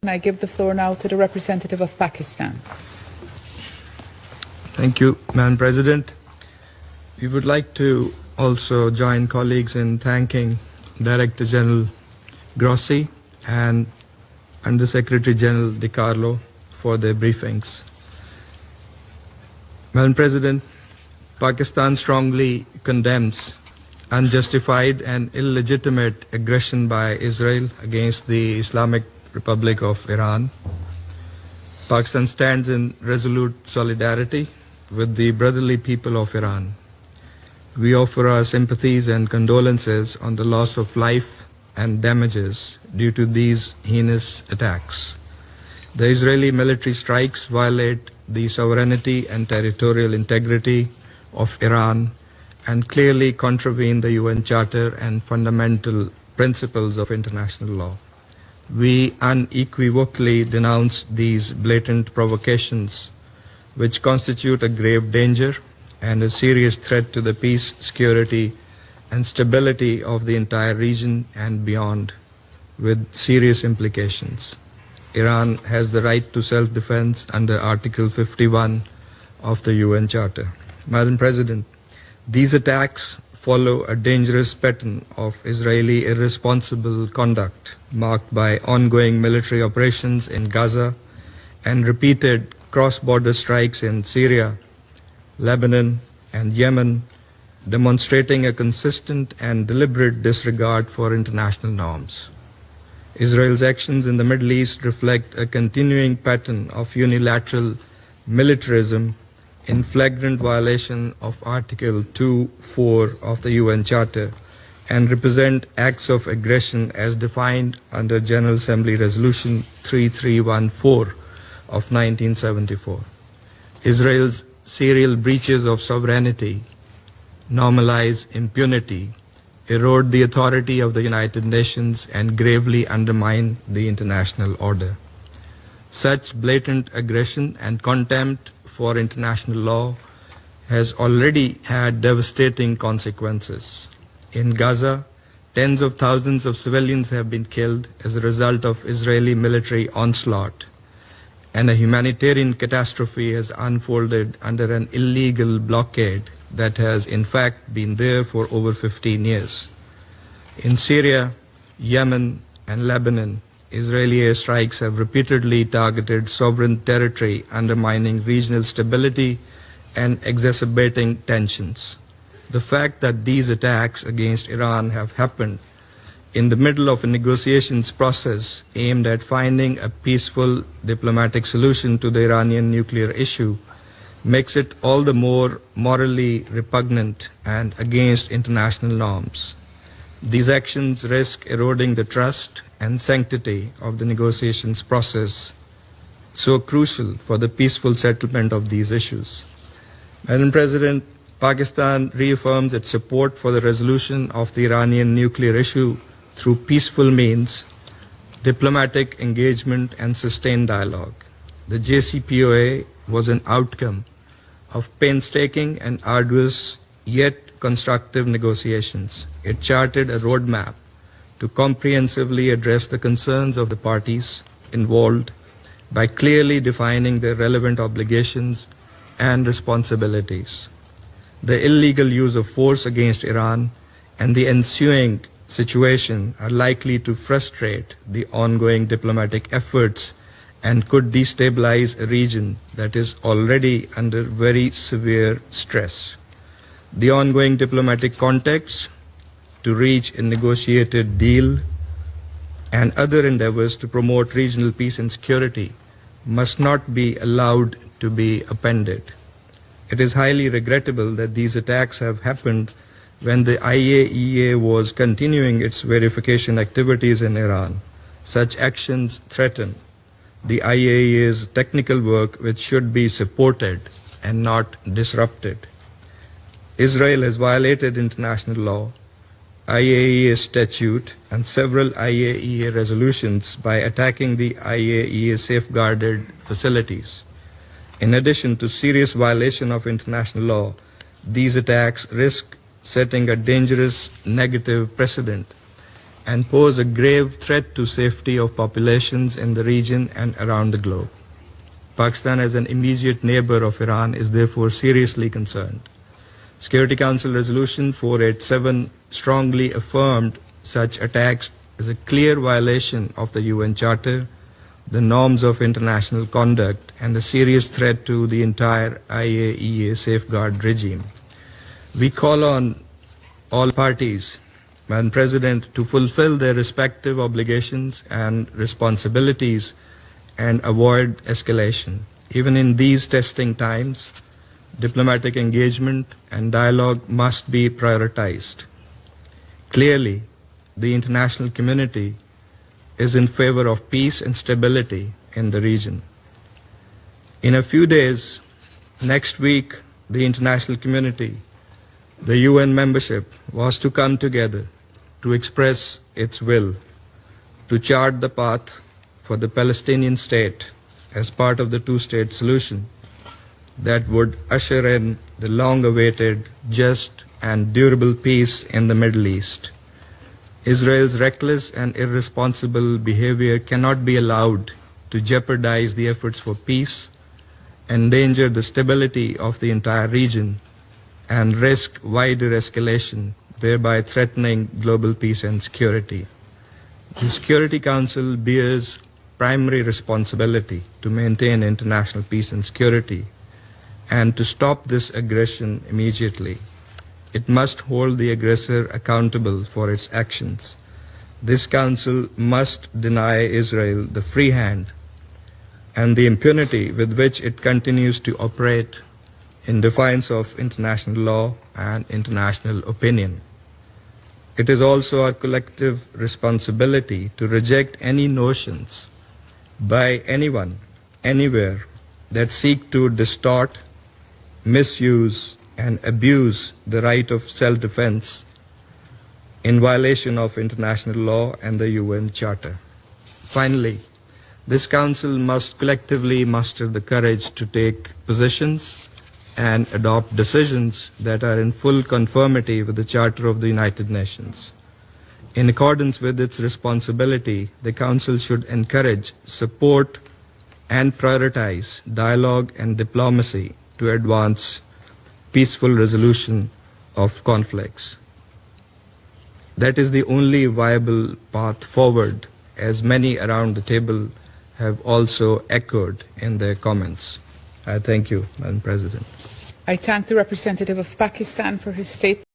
I give the floor now to the representative of Pakistan. Thank you, Madam President. We would like to also join colleagues in thanking Director General Grossi and Under Secretary General Di Carlo for their briefings. Madam President, Pakistan strongly condemns unjustified and illegitimate aggression by Israel against the Islamic Republic of Iran. Pakistan stands in resolute solidarity with the brotherly people of Iran. We offer our sympathies and condolences on the loss of life and damages due to these heinous attacks. The Israeli military strikes violate the sovereignty and territorial integrity of Iran and clearly contravene the UN Charter and fundamental principles of international law. We unequivocally denounce these blatant provocations, which constitute a grave danger and a serious threat to the peace, security, and stability of the entire region and beyond, with serious implications. Iran has the right to self-defense under Article 51 of the UN Charter. Madam President, these attacks follow a dangerous pattern of Israeli irresponsible conduct marked by ongoing military operations in Gaza and repeated cross-border strikes in Syria, Lebanon, and Yemen, demonstrating a consistent and deliberate disregard for international norms. Israel's actions in the Middle East reflect a continuing pattern of unilateral militarism in flagrant violation of Article 2.4 of the UN Charter and represent acts of aggression as defined under General Assembly Resolution 3314 of 1974. Israel's serial breaches of sovereignty normalize impunity, erode the authority of the United Nations, and gravely undermine the international order. Such blatant aggression and contempt for international law has already had devastating consequences. In Gaza, tens of thousands of civilians have been killed as a result of Israeli military onslaught, and a humanitarian catastrophe has unfolded under an illegal blockade that has in fact been there for over 15 years. In Syria, Yemen, and Lebanon, Israeli airstrikes have repeatedly targeted sovereign territory, undermining regional stability and exacerbating tensions. The fact that these attacks against Iran have happened in the middle of a negotiations process aimed at finding a peaceful diplomatic solution to the Iranian nuclear issue makes it all the more morally repugnant and against international norms. These actions risk eroding the trust and sanctity of the negotiations process, so crucial for the peaceful settlement of these issues. Madam President, Pakistan reaffirms its support for the resolution of the Iranian nuclear issue through peaceful means, diplomatic engagement, and sustained dialogue. The JCPOA was an outcome of painstaking and arduous yet constructive negotiations. It charted a roadmap to comprehensively address the concerns of the parties involved by clearly defining their relevant obligations and responsibilities. The illegal use of force against Iran and the ensuing situation are likely to frustrate the ongoing diplomatic efforts and could destabilize a region that is already under very severe stress. The ongoing diplomatic context to reach a negotiated deal and other endeavors to promote regional peace and security must not be allowed to be appended. It is highly regrettable that these attacks have happened when the IAEA was continuing its verification activities in Iran. Such actions threaten the IAEA's technical work, which should be supported and not disrupted. Israel has violated international law, IAEA statute, and several IAEA resolutions by attacking the IAEA safeguarded facilities. In addition to serious violation of international law, these attacks risk setting a dangerous negative precedent and pose a grave threat to safety of populations in the region and around the globe. Pakistan, as an immediate neighbor of Iran, is therefore seriously concerned. Security Council Resolution 487 strongly affirmed such attacks as a clear violation of the UN Charter, the norms of international conduct, and a serious threat to the entire IAEA safeguard regime. We call on all parties, Madam President, to fulfill their respective obligations and responsibilities and avoid escalation. Even in these testing times, diplomatic engagement and dialogue must be prioritized. Clearly, the international community is in favor of peace and stability in the region. In a few days, next week, the international community, the UN membership, was to come together to express its will to chart the path for the Palestinian state as part of the two-state solution that would usher in the long-awaited, just and durable peace in the Middle East. Israel's reckless and irresponsible behavior cannot be allowed to jeopardize the efforts for peace, endanger the stability of the entire region, and risk wider escalation, thereby threatening global peace and security. The Security Council bears primary responsibility to maintain international peace and security and to stop this aggression immediately. It must hold the aggressor accountable for its actions. This Council must deny Israel the free hand and the impunity with which it continues to operate in defiance of international law and international opinion. It is also our collective responsibility to reject any notions by anyone, anywhere, that seek to distort, misuse, and abuse the right of self-defense in violation of international law and the UN Charter. Finally, this Council must collectively muster the courage to take positions and adopt decisions that are in full conformity with the Charter of the United Nations. In accordance with its responsibility, the Council should encourage, support, and prioritize dialogue and diplomacy to advance peaceful resolution of conflicts. That is the only viable path forward, as many around the table have also echoed in their comments. I thank you, Madam President. I thank the representative of Pakistan for his statement.